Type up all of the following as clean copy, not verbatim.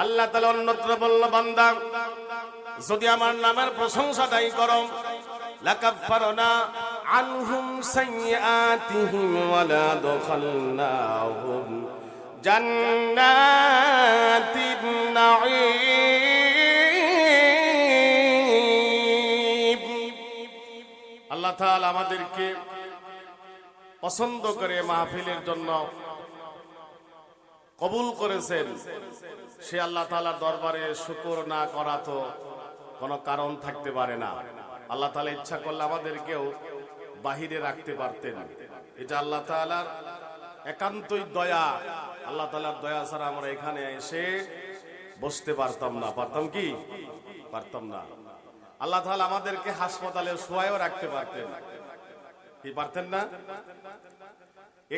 আল্লাহ তাআলা অন্যত্র বলল, বান্দা যদি আমার নামের প্রশংসা দায়ী করো, লাকাফফারনা আনহুম সাইয়্যাতিহিম ওয়া লা দাখালনাহুম জান্নাতিন নাঈম। আল্লাহ তাআলা আমাদেরকে পছন্দ করে মাহফিলের জন্য কবুল করেছেন। সে আল্লাহ তাআলার দরবারে শুকর না করা তো কোনো কারণ থাকতে পারে না। আল্লাহ তাআলা ইচ্ছা করলে আমাদেরকেও বাহিরে রাখতে পারতেন। এটা আল্লাহ তাআলার একান্তই দয়া। আল্লাহ তাআলার দয়া ছাড়া আমরা এখানে এসে বসতে পারতাম না। পারতাম কি? পারতাম না। আল্লাহ তাআলা আমাদেরকে হাসপাতালে শোয়ায়ও রাখতে পারতেন। কি পারতেন না?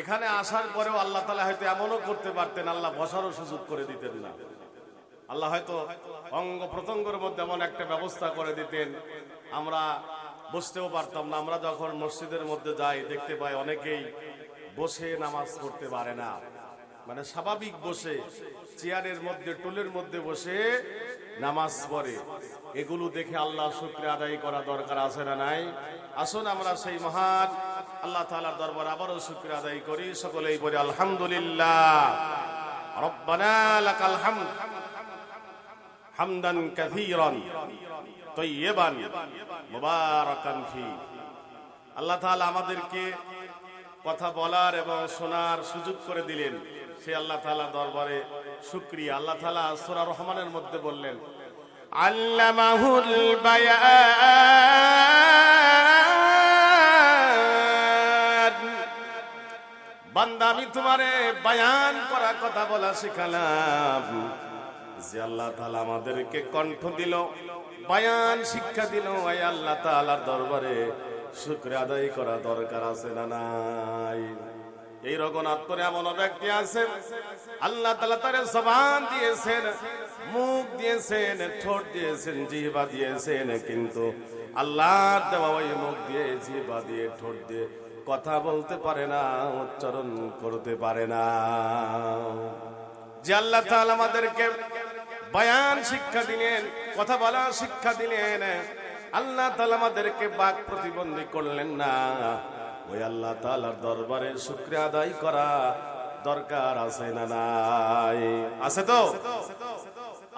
এখানে আসার পরেও আল্লাহ তাআলা হয়তো এমনও করতে পারতেন, আল্লাহ বসারও সুযোগ করে দিতেন না। আল্লাহ হয়তো অঙ্গ প্রত্যঙ্গের মধ্যে এমন একটা ব্যবস্থা করে দিতেন, আমরা বসতেও পারতাম না। আমরা যখন মসজিদের মধ্যে যাই দেখতে পাই অনেকেই বসে নামাজ পড়তে পারে না, মানে স্বাভাবিক বসে চেয়ারের মধ্যে টুলের মধ্যে বসে নামাজ পড়ে। এগুলো দেখে আল্লাহ শুকরিয়া আদায় করা দরকার আছে না নাই? আসুন আমরা সেই মহান আল্লাহ তাআলার দরবারে আবারও শুকরিয়া আদায় করি। সকলেই বলি আলহামদুলিল্লাহ। রব্বানা লাকাল হামদ হামদান কাসীরান তাইয়্যিবান মুবারাকান ফি। আল্লাহ তাআলা আমাদেরকে কথা বলার এবং শোনার সুযোগ করে দিলেন, সে আল্লাহ তাআলার দরবারে শুকরিয়া। আল্লাহ তাআলা সূরা রহমানের মধ্যে বললেন, আল্লামাহুল বায়ান। বান্দা আমি তোমারে বায়ান করা, কথা বলা শিখালাম। যে আল্লাহ তাআলা আমাদেরকে কণ্ঠ দিল, বায়ান শিক্ষা দিল, এই আল্লাহ তাআলার দরবারে শুকরিয়া আদায় করা দরকার আছে না নাই? এই রঘুনাথ করে এমন ব্যক্তি আছে আল্লাহ তাআলা তার জবান দিয়েছেন, মুখ দিয়েছেন, ঠোঁট দিয়েছেন, জিহ্বা দিয়েছেন, কিন্তু আল্লাহর দেওয়া ওই মুখ দিয়ে, জিহ্বা দিয়ে, ঠোঁট দিয়ে কথা বলতে পারে না, উচ্চারণ করতে পারে না। যে আল্লাহ তাআলা আমাদেরকে বয়ান শিক্ষা দিলেন, কথা বলা শিক্ষা দিলেন, আল্লাহ তাআলা আমাদেরকে বাক প্রতিবন্ধী করলেন না, ওই আল্লাহ তাআলার দরবারে শুকরিয়া আদায় করা দরকার আছে না নাই? আছে তো?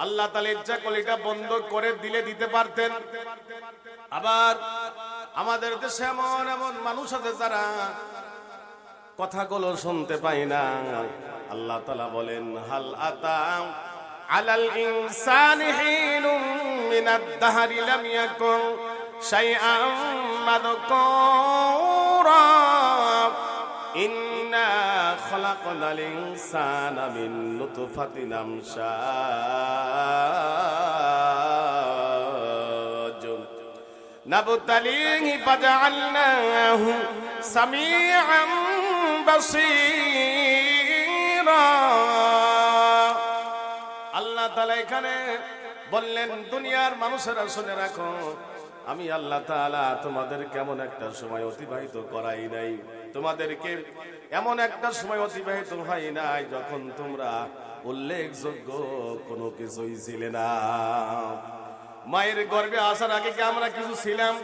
আল্লাহ তাআলা ইচ্ছা করলে এটা বন্ধ করে দিলে দিতে পারতেন। আবার আমাদের দেশে এমন এমন মানুষ আছে যারা কথাগুলো শুনতে পায় না। আল্লাহ তাআলা বলেন, হাল আতা আলাল ইনসানি হিনুম মিনাদ দাহরি লাম ইয়াকুন শাইআন মাযকুরা ইন্না খালাকনাল ইনসানা মিন নুতফাতিন আমশাজ নাবতালিহি ফাজআলনাহু সামিআন বাসীরা। আল্লাহ তাআলা এখানে বললেন, দুনিয়ার মানুষেরা শুনে রাখো, আমি আল্লাহ তাআলা তোমাদের কেমন একটা সময় অতিবাহিত করাই নাই, তোমাদেরকে এমন একটা সময় অতিবাহিত হয় নাই যখন তোমরা উল্লেখযোগ্য কোনো কিছুই ছিলে না। মায়ের গর্ভে আসার আগে কি আমরা কিছু ছিলাম?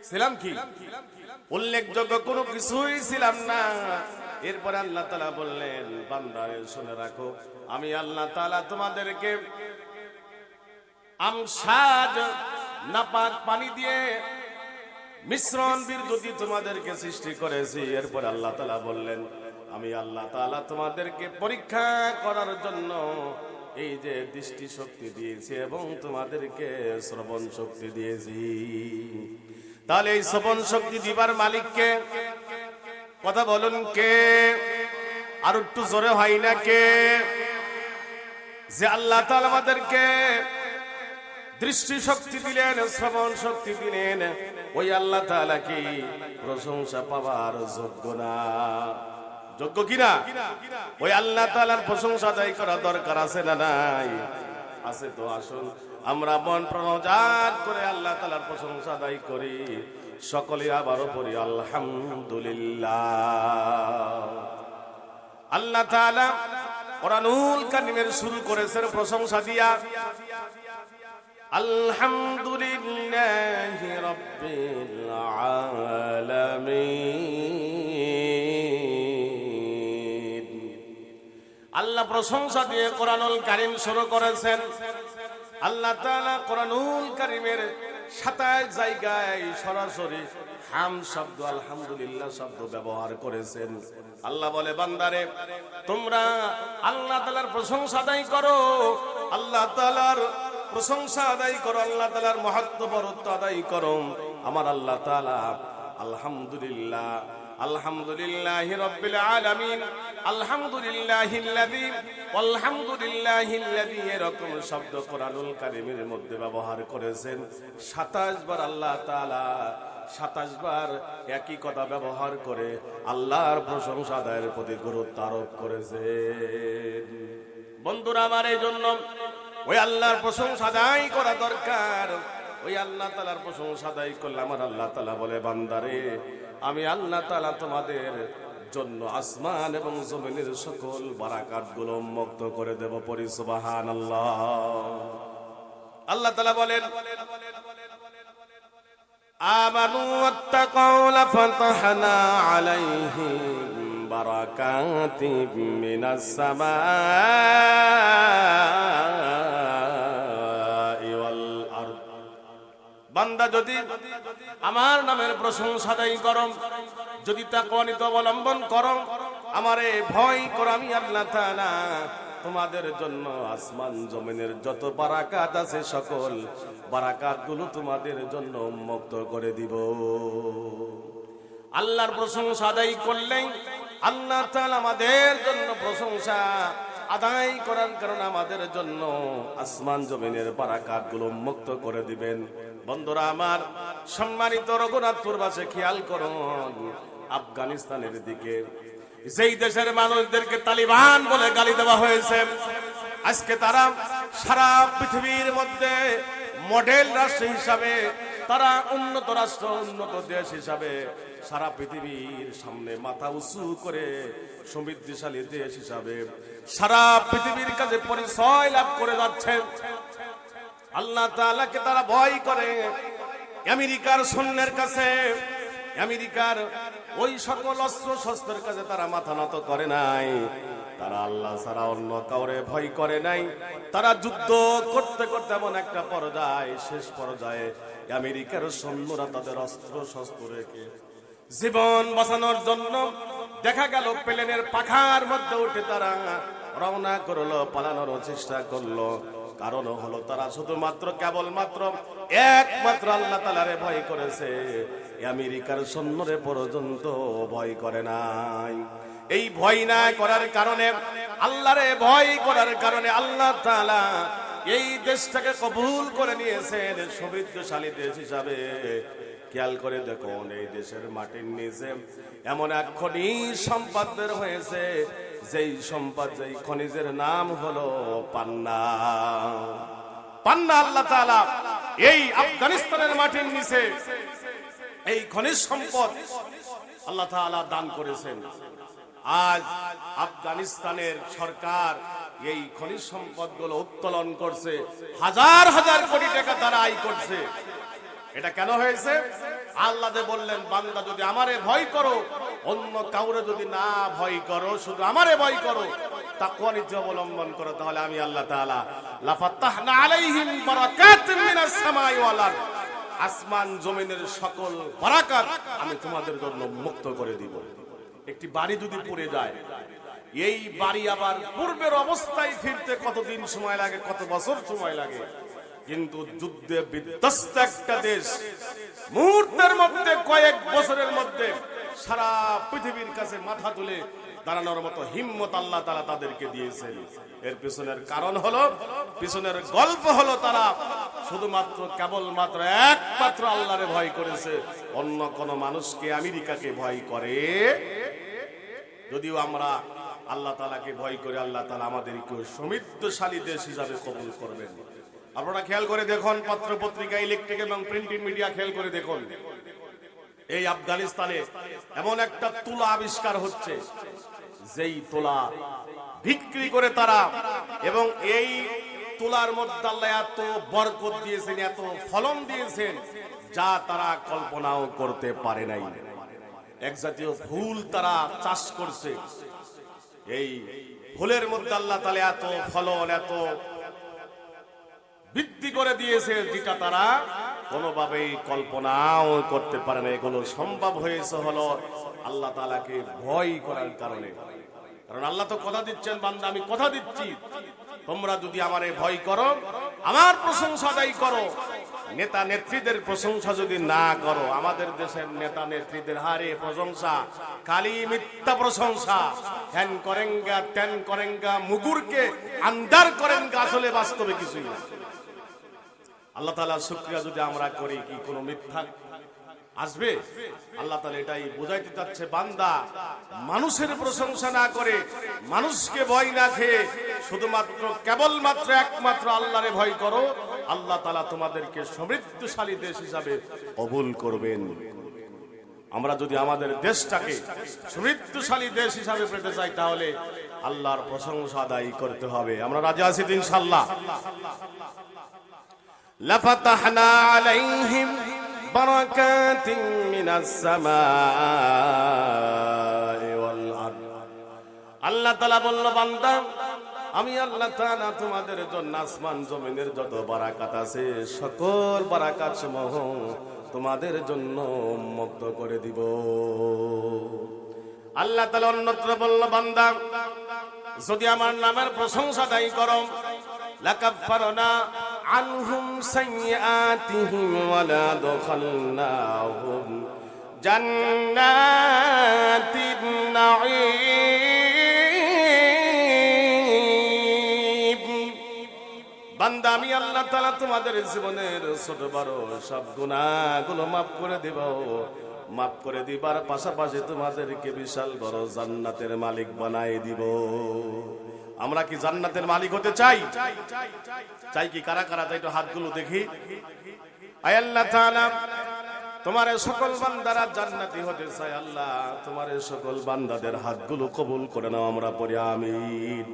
ছিলাম কি? উল্লেখযোগ্য কোনো কিছুই ছিলাম না। এরপরে আল্লাহ তাআলা বললেন, বান্দা শুনে রাখো, আমি আল্লাহ তাআলা তোমাদেরকে আমশাজ নাপাক পানি দিয়ে মিশ্রণ বিদ্যুৎ তোমাদেরকে সৃষ্টি করেছি। এরপর আল্লাহ তাআলা বললেন, আমি আল্লাহ তাআলা তোমাদেরকে পরীক্ষা করার জন্য এই যে দৃষ্টি শক্তি দিয়েছি এবং তোমাদেরকে শ্রবণ শক্তি দিয়েছি। তাহলে এই শ্রবণ শক্তি দিবার মালিককে? কথা বলুন কে? আর একটু জোরে হয় না কে? যে আল্লাহ তাআলা আমাদেরকে দৃষ্টি শক্তি দিলেন, শ্রবণ শক্তি দিলেন, ওই আল্লাহ তাআলা কি প্রশংসা পাওয়ার যোগ্য না? যোগ্য কিনা? ওই আল্লাহ তাআলার প্রশংসা আদায় করা দরকার আছে না নাই? আছে তো। আসুন আমরা মন প্রাণ করে আল্লাহ তাআলার প্রশংসা আদায় করি। সকলে আবারও পড়ি আলহামদুলিল্লাহ। আল্লাহ তাআলা কোরআনুল কারীমের শুরু করেছেন প্রশংসা দিয়া, আলহামদুলিল্লাহি রাব্বিল আলামিন। আল্লাহ প্রশংসা দিয়ে কোরআনুল কারীম শুরু করেছেন। আল্লাহ তাআলা কোরআনুল কারীমের 27 জায়গায় সরাসরি হাম শব্দ আলহামদুলিল্লাহ শব্দ ব্যবহার করেছেন। আল্লাহ বলে, বান্দারে তোমরা আল্লাহ তাআলার প্রশংসা আদায় করো, আল্লাহ তাআলার প্রশংসা আদায় করো, আল্লাহ তাআলার মহত্ব বরত্ব আদায় করো। আমার আল্লাহ তাআলা আলহামদুলিল্লাহ, আলহামদুলিল্লাহি রাব্বিল আলামিন, আলহামদুলিল্লাহিল্লাযী আলহামদুলিল্লাহিল্লাযী, এরকম শব্দ কোরআনুল কারীমের মধ্যে ব্যবহার করেছেন। 27 বার আল্লাহ তাআলা 27 বার একই কথা ব্যবহার করে আল্লাহর প্রশংসা আদায়ের প্রতি গুরুত্ব আরোপ করেছেন। বন্ধুরা আমার, এই জন্য ওই আল্লাহর প্রশংসা আদায় করা দরকার। ওই আল্লাহ তাআলার প্রশংসা আদায় করলে আমার আল্লাহ তাআলা বলে, বান্দারে আমি আল্লাহ তাআলা তোমাদের জন্য আসমান এবং জমিনের সকল বারাকাতগুলো মুক্ত করে দেব। পড়ি সুবহানাল্লাহ। আল্লাহ তাআলা বলেন, আমানু ওয়াত্তাকাউ লাফাতাহনা আলাইহিম বারাকাতিম মিনাস সামাই ওয়াল আরদ। বান্দা যদি আমার নামের প্রশংসা আদায় করো, যদি তাকওয়া অবলম্বন করো, আমারে ভয় করো, আমি আল্লাহ তাআলা তোমাদের জন্য আসমান জমিনের যত বারাকাত আছে সকল বারাকাতগুলো তোমাদের জন্য উন্মুক্ত করে দিব। আল্লাহর প্রশংসা আদায় করলেন আল্লাহ তাআলা আমাদের জন্য প্রশংসা আদায় করার কারণে আমাদের জন্য আসমান জমিনের বারাকাতগুলো উন্মুক্ত করে দিবেন। বন্ধুরা আমার, সম্মানিত রঘুনাথপুরবাসী খেয়াল করুন, আফগানিস্তানের দিকে যেই দেশের মানুষদেরকে তালিবান বলে গালি দেওয়া হয়েছে, আজকে তারা সারা পৃথিবীর মধ্যে মডেল রাষ্ট্র হিসাবে, তারা উন্নত রাষ্ট্র উন্নত দেশ হিসাবে সারা পৃথিবীর সামনে মাথা উঁচু করে সমৃদ্ধশালী দেশ হিসাবে সারা পৃথিবীর কাছে পরিচয় লাভ করে যাচ্ছে। আল্লাহ তাআলাকে তারা ভয় করে। আমেরিকার সৈন্যের কাছে, আমেরিকার ওই সকল অস্ত্র শস্ত্রের কাছে তারা মাথা নত করে নাই। তারা আল্লাহ ছাড়া অন্য কাউরে ভয় করে নাই। তারা যুদ্ধ করতে করতে এমন একটা পর্যায়ে, শেষ পর্যায়ে আমেরিকার সৈন্যরা তাদের অস্ত্র শস্ত্র রেখে জীবন বাঁচানোর জন্য দেখা গেল প্লেনের পাখার মধ্যে উঠে তারা রওনা করলো, পালানোর চেষ্টা করলো। কারণ হলো তারা শুধুমাত্র কেবলমাত্র একমাত্র আল্লাহ তাআলারে ভয় করেছে, আমেরিকার সৈন্যরে পর্যন্ত ভয় করে নাই। এই ভয় না করার কারণে, আল্লাহরে ভয় করার কারণে আল্লাহ তাআলা এই দেশটাকে কবুল করে নিয়েছেন সমৃদ্ধশালী দেশ হিসাবে। খেয়াল করে দেখুন, এই দেশের মাটির নিচে এমন এক খনিজ সম্পদ বের হয়েছে, যেই সম্পদ, যেই খনিজের নাম হলো পান্না। পান্না আল্লাহ তাআলা এই আফগানিস্তানের মাটির নিচে এই খনিজ সম্পদ আল্লাহ তাআলা দান করেছেন। আজ আফগানিস্তানের সরকার এই খনিজ সম্পদগুলো উত্তোলন করছে, হাজার হাজার কোটি টাকা তারা আয় করছে। এটা কেন হয়েছে? আল্লাহ যে বললেন, বান্দা যদি আমারে ভয় করো, অন্য কাউরে যদি না ভয় করো, শুধু আমারে ভয় করো, তাকওয়া নীতি অবলম্বন করো, তাহলে আমি আল্লাহ তাআলা লাফাতাহনা আলাইহিম বারাকাতিম মিনাস সামাই ওয়াল আরদ, আসমান জমিনের সকল বারাকাত আমি তোমাদের জন্য মুক্ত করে দিব। একটি বাড়ি যদি পড়ে যায়, এই বাড়ি আবার পূর্বের অবস্থায় ফিরতে কতদিন সময় লাগে, কত বছর সময় লাগে। কিন্তু যুদ্ধে বিধ্বস্ত একটা দেশ মুহূর্তের মধ্যে, কয়েক বছরের মধ্যে সারা পৃথিবীর কাছে মাথা তুলে দাঁড়ানোর মতো হিম্মত আল্লাহ তাআলা তাদেরকে দিয়েছেন। এর পিছনের কারণ হলো, পিছনের গল্প হলো, তারা শুধুমাত্র কেবলমাত্র একমাত্র আল্লাহরে ভয় করেছে, অন্য কোন মানুষকে, আমেরিকাকে ভয় করে। যদিও আমরা আল্লাহ তাআলাকে ভয় করে, আল্লাহ তাআলা আমাদেরকে সমৃদ্ধশালী দেশ হিসাবে কবুল করবেন। আপনারা খেয়াল করে দেখুন, পত্র পত্রিকা, ইলেকট্রিক এবং প্রিন্টিং মিডিয়া খেয়াল করে দেখুন, এই আফগানিস্তানে এমন একটা তুলা আবিষ্কার হচ্ছে, যেই তুলা বিক্রি করে তারা, এবং এই তুলার মধ্যে আল্লাহ এত বরকত দিয়েছেন, এত ফলন দিয়েছেন যা তারা কল্পনাও করতে পারে নাই। এক জাতীয় ফুল তারা চাষ করছে, এই ফুলের মধ্যে আল্লাহ তাআলা এত ফলন, এত বৃদ্ধি করে দিয়েছে যেটা তারা কোনোভাবেই কল্পনাও করতে পারে না। এগুলো সম্ভব হয়েছে হলো আল্লাহ তাআলাকে ভয় করার কারণে। কারণ আল্লাহ তো কথা দিচ্ছেন, বান্দা আমি কথা দিচ্ছি, তোমরা যদি আমারে ভয় করো, আমার প্রশংসা আদায় করো, নেতা নেত্রীদের প্রশংসা যদি না করো, আমাদের দেশের নেতা নেত্রীদের হারে প্রশংসা খালি মিথ্যা প্রশংসা, হ্যান করেঙ্গা ত্যান করেঙ্গা, মুগুরকে আন্দার করেঙ্গা, আসলে বাস্তবে কিছুই না। আল্লাহ তাআলার শুকরিয়া যদি আমরা করি, কি কোনো মিথ্যা আসবে? আল্লাহ তাআলা এটাই বুঝাইতে চাচ্ছে, বান্দা মানুষের প্রশংসা না করে, মানুষকে ভয় না খেয়ে শুধুমাত্র কেবলমাত্র একমাত্র আল্লাহরে ভয় করো, আল্লাহ তাআলা তোমাদেরকে সমৃদ্ধশালী দেশ হিসাবে কবুল করবেন। আমরা যদি আমাদের দেশটাকে সমৃদ্ধশালী দেশ হিসাবে পেতে চাই, তাহলে আল্লাহর প্রশংসা আদায় করতে হবে। আমরা রাজি আছি ইনশাআল্লাহ। লাফাতাহনা আলাইহিম বারাকাতিন মিনাস সামাই ওয়াল আরদ। আল্লাহ তাআলা বলল, বান্দা আমি আল্লাহ তাআলা তোমাদের জন্য আসমান জমিনের যত বারাকাত আছে, সকল বারাকাত সমূহ তোমাদের জন্য উন্মুক্ত করে দিব। আল্লাহ তাআলা অন্যত্র বলল, বান্দা যদি আমার নামের প্রশংসা দায়ী করো, লাকাফফারনা আনহুম সাইয়্যাতিহিম ওয়া লা দাখালনাহুম জান্নাতিন নাঈম। বান্দা আমি আল্লাহ তাআলা তোমাদের জীবনের ছোট বড় সব গুনাহগুলো মাফ করে দেব। মাফ করে দিবার পাশাপাশি তোমাদেরকে বিশাল বড় জান্নাতের মালিক বানাই দিব। আমরা কি জান্নাতের মালিক হতে চাই? চাই কি? কারা কারা চাই? একটু হাতগুলো দেখি। আয় আল্লাহ তাআলা, তোমার সকল বান্দারা জান্নাতি হতে চায়। আল্লাহ তোমার সকল বান্দাদের হাতগুলো কবুল করে নাও। আমরা পড়ি আমিন।